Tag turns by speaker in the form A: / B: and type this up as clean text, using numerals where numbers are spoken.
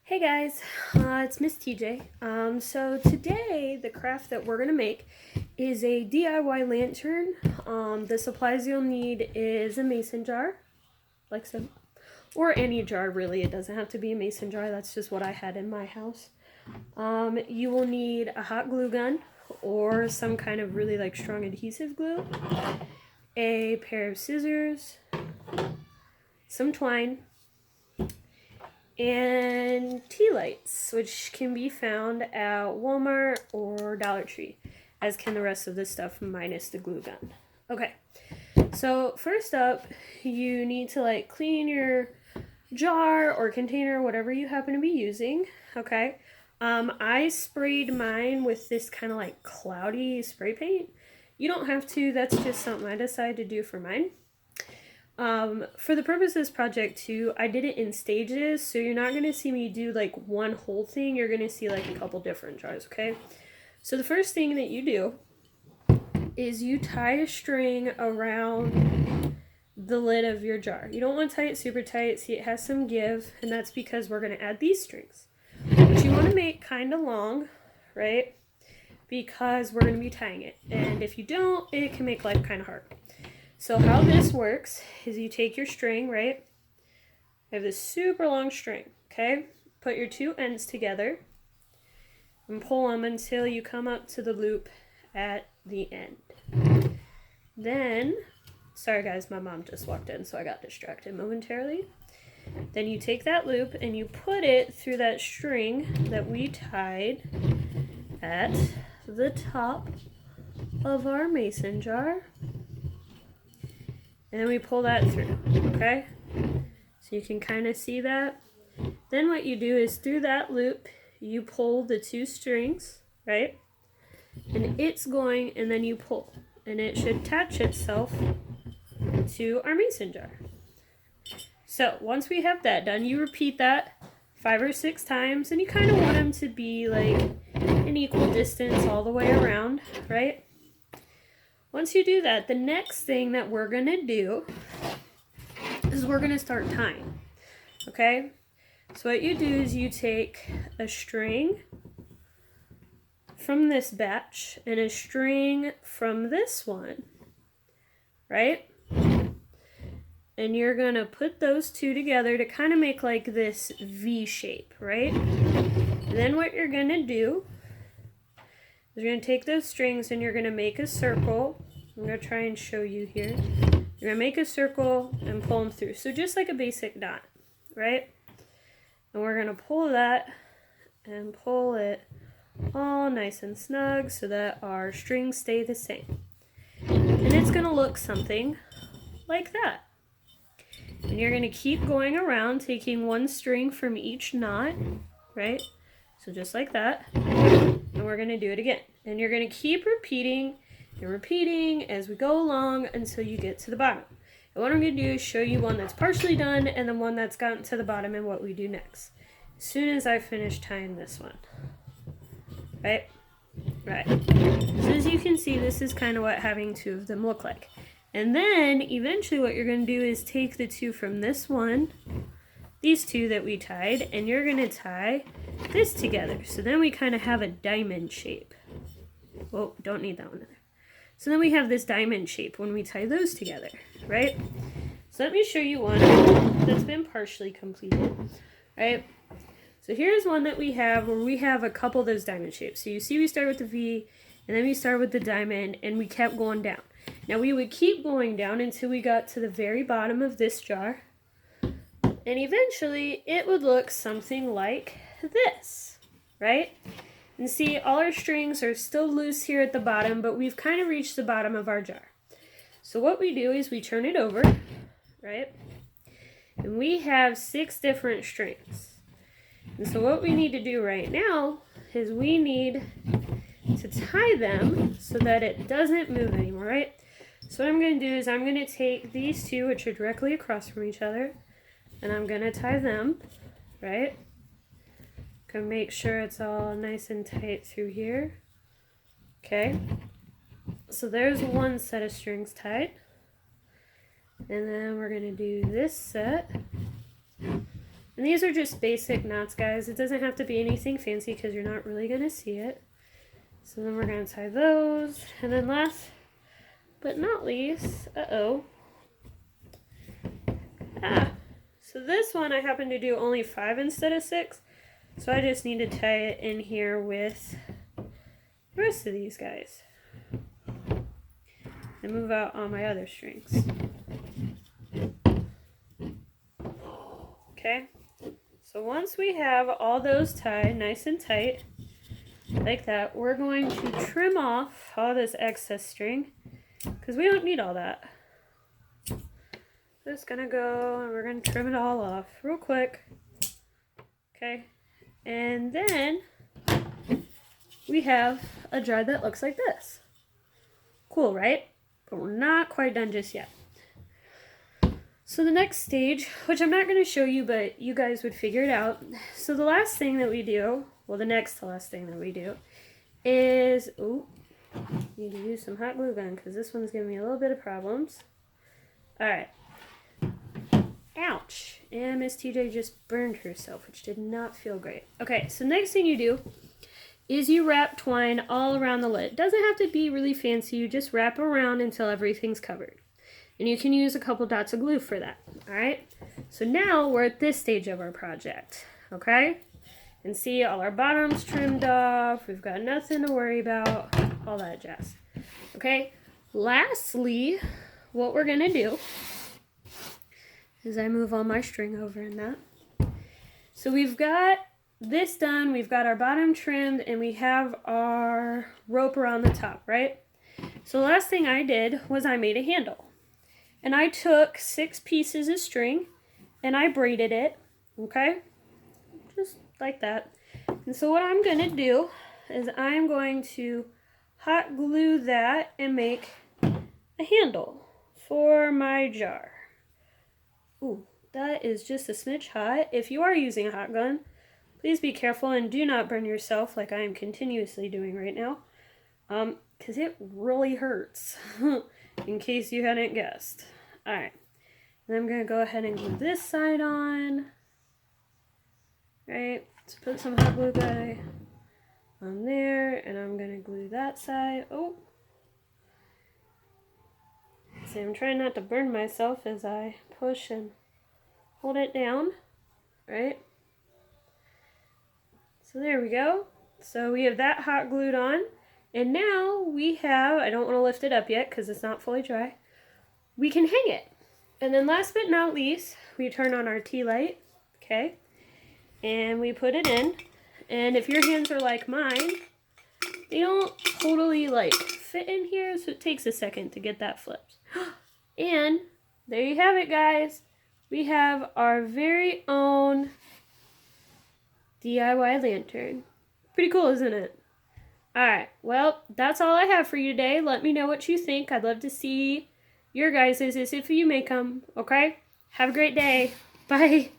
A: Hey guys, it's Miss TJ. So today the craft that we're gonna make is a DIY lantern. The supplies you'll need is a mason jar, like so, or any jar really. It doesn't have to be a mason jar. That's just what I had in my house. You will need a hot glue gun or some kind of really strong adhesive glue, a pair of scissors, some twine, and tea lights, which can be found at Walmart or Dollar Tree, as can the rest of the stuff minus the glue gun. Okay, so first up, you need to clean your jar or container, whatever you happen to be using. Okay, I sprayed mine with this kind of cloudy spray paint. You don't have to, that's just something I decided to do for mine. For the purpose of this project too, I did it in stages, so you're not going to see me do one whole thing. You're going to see a couple different jars, okay? So the first thing that you do is you tie a string around the lid of your jar. You don't want to tie it super tight, see it has some give, and that's because we're going to add these strings, which you want to make kind of long, right? Because we're going to be tying it, and if you don't, it can make life kind of hard. So how this works is you take your string, right? I have this super long string, okay? Put your two ends together and pull them until you come up to the loop at the end. Then, sorry guys, my mom just walked in, so I got distracted momentarily. Then you take that loop and you put it through that string that we tied at the top of our mason jar. And then we pull that through, okay? So you can kind of see that. Then what you do is through that loop, you pull the two strings, right? And it's going, and then you pull. And it should attach itself to our mason jar. So once we have that done, you repeat that 5 or 6 times, and you kind of want them to be an equal distance all the way around, right? Once you do that, the next thing that we're going to do is we're going to start tying, okay? So what you do is you take a string from this batch and a string from this one, right? And you're going to put those two together to kind of make this V shape, right? And then what you're going to do, you're going to take those strings and you're going to make a circle. I'm going to try and show you here. You're going to make a circle and pull them through. So just like a basic knot, right? And we're going to pull that and pull it all nice and snug so that our strings stay the same. And it's going to look something like that. And you're going to keep going around, taking one string from each knot, right? So just like that. And we're going to do it again. And you're going to keep repeating and repeating as we go along until you get to the bottom. And what I'm going to do is show you one that's partially done and then one that's gotten to the bottom and what we do next. As soon as I finish tying this one. Right? Right. So as you can see, this is kind of what having two of them look like. And then eventually what you're going to do is take the two from this one, these two that we tied, and you're going to tie this together. So then we kind of have a diamond shape. Well, don't need that one there. So then we have this diamond shape when we tie those together, right? So let me show you one that's been partially completed, right? So here's one that we have where we have a couple of those diamond shapes. So you see we start with the V, and then we start with the diamond, and we kept going down. Now we would keep going down until we got to the very bottom of this jar, and eventually it would look something like this, right? And see, all our strings are still loose here at the bottom, but we've kind of reached the bottom of our jar. So what we do is we turn it over, right? And we have 6 different strings. And so what we need to do right now is we need to tie them so that it doesn't move anymore, right? So what I'm going to do is I'm going to take these two, which are directly across from each other, and I'm going to tie them, right? Gonna make sure it's all nice and tight through here. Okay. So there's one set of strings tied. And then we're gonna do this set. And And these are just basic knots, guys. It doesn't have to be anything fancy because you're not really going to see it. So then we're going to tie those. And then last but not least, so this one I happen to do only 5 instead of 6. So I just need to tie it in here with the rest of these guys. And move out all my other strings. Okay, so once we have all those tied nice and tight, like that, we're going to trim off all this excess string because we don't need all that. Just gonna go and we're gonna trim it all off real quick. Okay, and then we have a jar that looks like this. Cool, right? But we're not quite done just yet. So the next stage, which I'm not going to show you, but you guys would figure it out. So the last thing that we do, well, the next to last thing that we do is, need to use some hot glue gun because this one's giving me a little bit of problems. All right. Ouch. And Miss TJ just burned herself, which did not feel great. Okay, so next thing you do is you wrap twine all around the lid. It doesn't have to be really fancy. You just wrap around until everything's covered. And you can use a couple dots of glue for that, all right? So now we're at this stage of our project, okay? And see all our bottoms trimmed off. We've got nothing to worry about, all that jazz, okay? Lastly, what we're gonna do is I move all my string over in that. So we've got this done, we've got our bottom trimmed, and we have our rope around the top, right? So the last thing I did was I made a handle. And I took 6 pieces of string and I braided it, okay? Just like that. And so what I'm going to do is I'm going to hot glue that and make a handle for my jar. Ooh, that is just a smidge hot. If you are using a hot gun, please be careful and do not burn yourself like I am continuously doing right now. Because it really hurts, in case you hadn't guessed. Alright, and I'm going to go ahead and glue this side on. Right, let's put some hot glue guy on there, and I'm going to glue that side. Oh, see, I'm trying not to burn myself as I push and hold it down, right? So there we go. So we have that hot glued on. And now we have, I don't want to lift it up yet because it's not fully dry. We can hang it. And then last but not least, we turn on our tea light, okay? And we put it in. And if your hands are like mine, they don't totally like fit in here, so it takes a second to get that flipped. And there you have it, guys. We have our very own DIY lantern. Pretty cool, isn't it? Alright, well, that's all I have for you today. Let me know what you think. I'd love to see your guys's if you make them, okay? Have a great day. Bye.